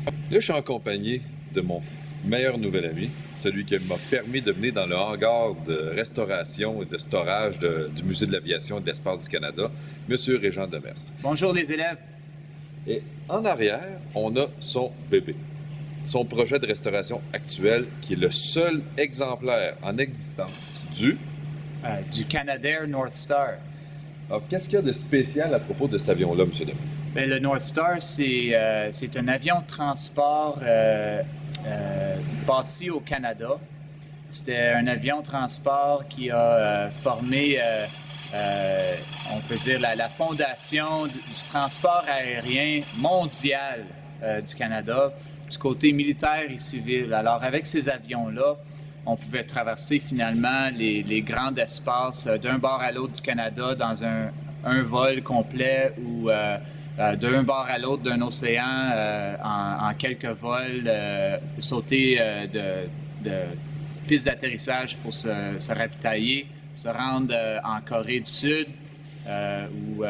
Là, je suis en compagnie de mon meilleur nouvel ami, celui qui m'a permis de venir dans le hangar de restauration et de storage du Musée de l'aviation et de l'espace du Canada, M. Régent Demers. Bonjour les élèves. Et en arrière, on a son bébé, son projet de restauration actuel qui est le seul exemplaire en existence Du Canadair North Star. Alors, qu'est-ce qu'il y a de spécial à propos de cet avion-là, M. Demers? Bien, le North Star, c'est un avion de transport bâti au Canada. C'était un avion de transport qui a formé, on peut dire, la fondation du transport aérien mondial du Canada, du côté militaire et civil. Alors, avec ces avions-là, on pouvait traverser finalement les grands espaces d'un bord à l'autre du Canada dans un vol complet ou d'un bord à l'autre d'un océan en quelques vols, sauter de pistes d'atterrissage pour se ravitailler, se rendre en Corée du Sud ou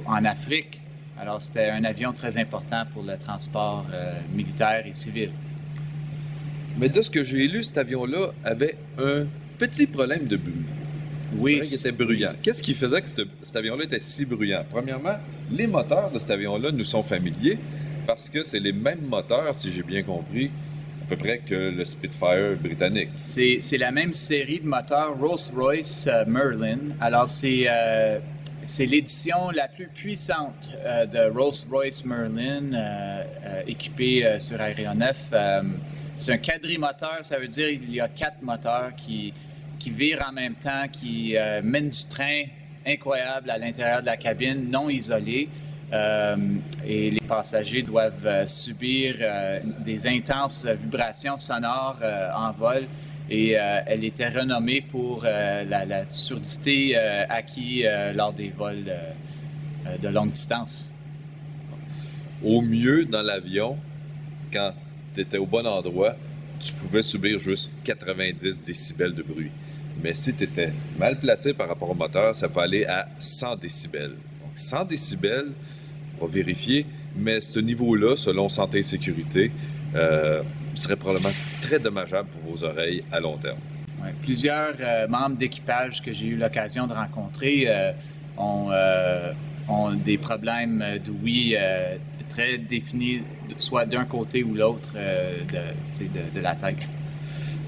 en Afrique. Alors, c'était un avion très important pour le transport militaire et civil. Mais de ce que j'ai lu, cet avion-là avait un petit problème de bruit. Oui. Il était bruyant. Qu'est-ce qui faisait que cet avion-là était si bruyant? Premièrement, les moteurs de cet avion-là nous sont familiers parce que c'est les mêmes moteurs, si j'ai bien compris, à peu près que le Spitfire britannique. C'est la même série de moteurs Rolls-Royce Merlin. Alors, c'est l'édition la plus puissante de Rolls-Royce Merlin équipée sur aéronef. C'est un quadrimoteur, ça veut dire qu'il y a 4 moteurs qui virent en même temps, qui mènent du train incroyable à l'intérieur de la cabine, non isolée. Et les passagers doivent subir des intenses vibrations sonores en vol. Et elle était renommée pour la surdité acquise lors des vols de longue distance. Au mieux, dans l'avion, quand tu étais au bon endroit, tu pouvais subir juste 90 décibels de bruit. Mais si tu étais mal placé par rapport au moteur, ça peut aller à 100 décibels. Donc 100 décibels, on va vérifier, mais ce niveau-là, selon Santé et Sécurité, serait probablement très dommageable pour vos oreilles à long terme. Ouais, plusieurs membres d'équipage que j'ai eu l'occasion de rencontrer ont des problèmes d'ouïe très définis, soit d'un côté ou l'autre de la tête.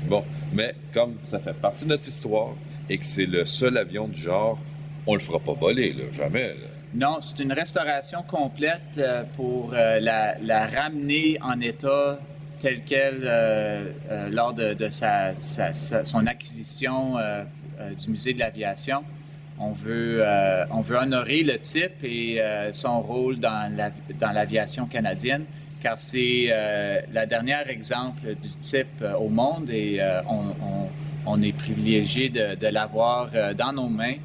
Bon, mais comme ça fait partie de notre histoire et que c'est le seul avion du genre, on le fera pas voler, là, jamais. Là. Non, c'est une restauration complète pour la ramener en état tel quel lors de son acquisition du Musée de l'aviation. On veut honorer le type et son rôle dans l'aviation canadienne, car c'est la dernière exemple du type au monde et on est privilégié de l'avoir dans nos mains.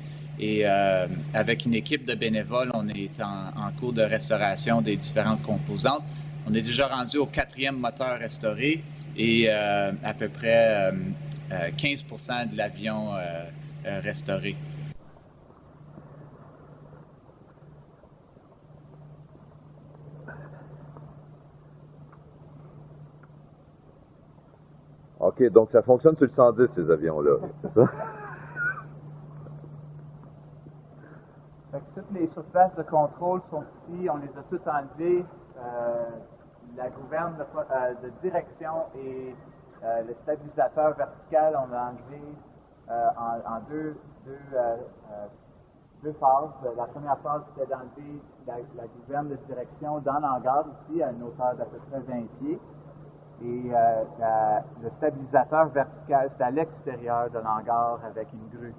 Et avec une équipe de bénévoles, on est en cours de restauration des différentes composantes. On est déjà rendu au 4e moteur restauré et à peu près 15% de l'avion restauré. OK, donc ça fonctionne sur le 110, ces avions-là, c'est ça? Toutes les surfaces de contrôle sont ici, on les a toutes enlevées. La gouverne de direction et le stabilisateur vertical, on l'a enlevé en deux phases. La première phase, c'était d'enlever la gouverne de direction dans l'hangar ici, à une hauteur d'à peu près 20 pieds. Et le stabilisateur vertical, c'est à l'extérieur de l'hangar avec une grue.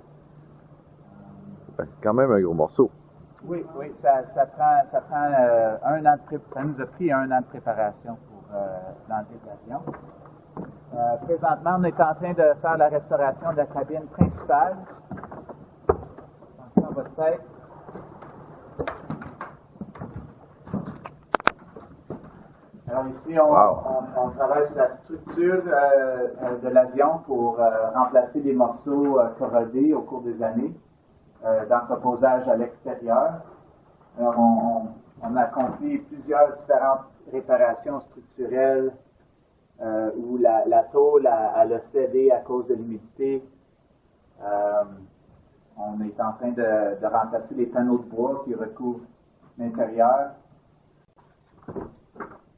C'est quand même un gros morceau. Oui, ça prend un an de préparation. Ça nous a pris un an de préparation pour l'enlever de l'avion. Présentement, on est en train de faire la restauration de la cabine principale. Attention à votre tête. Alors ici, on travaille sur la structure de l'avion pour remplacer des morceaux corrodés au cours des années d'entreposage à l'extérieur. Alors On a accompli plusieurs différentes réparations structurelles où la tôle elle a cédé à cause de l'humidité. On est en train de remplacer les panneaux de bois qui recouvrent l'intérieur.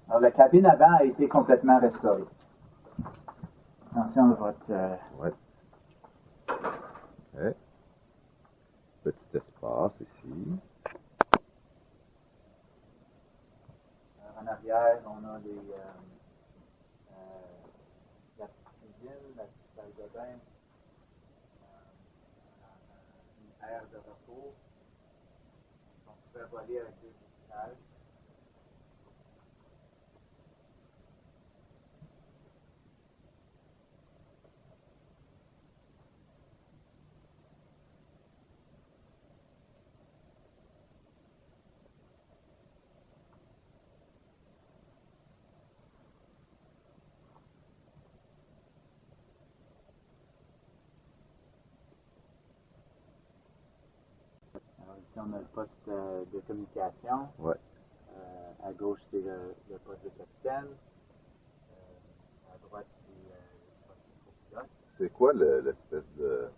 Alors, la cabine avant a été complètement restaurée. Attention à votre... Ouais. Ouais. Petit espace ici. En arrière, on a la petite cuisine, la petite salle de bain, une aire de repos. On pouvait voler avec 2 étages. Ici, on a le poste de communication. Ouais. À gauche, c'est le poste de capitaine. À droite, c'est le poste de copilote. C'est quoi l'espèce de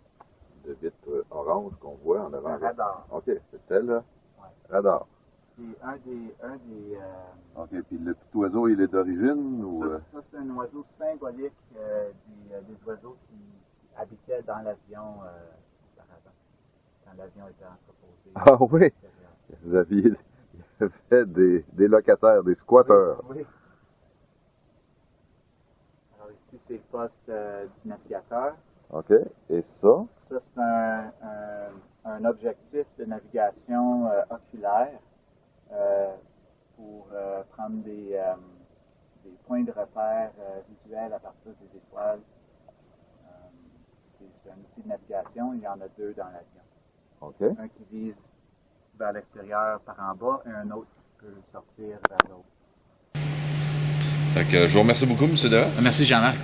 vitre orange qu'on voit en avant? Un radar. OK, c'est celle-là? Ouais. Radar. C'est un des OK, puis le petit oiseau, il est d'origine ou... Ça, c'est un oiseau symbolique des oiseaux qui habitaient dans l'avion auparavant, quand l'avion était entreposé. Ah oui? Vous aviez des locataires, des squatteurs. Oui, oui. Alors ici, c'est le poste du navigateur. OK, et ça? Ça, c'est un objectif de navigation oculaire pour prendre des points de repère visuels à partir des étoiles. C'est un outil de navigation. Il y en a 2 dans l'avion. OK. Un qui vise vers l'extérieur par en bas et un autre qui peut sortir vers l'autre. Je vous remercie beaucoup, M. Dehaene. Merci, Jean-Marc.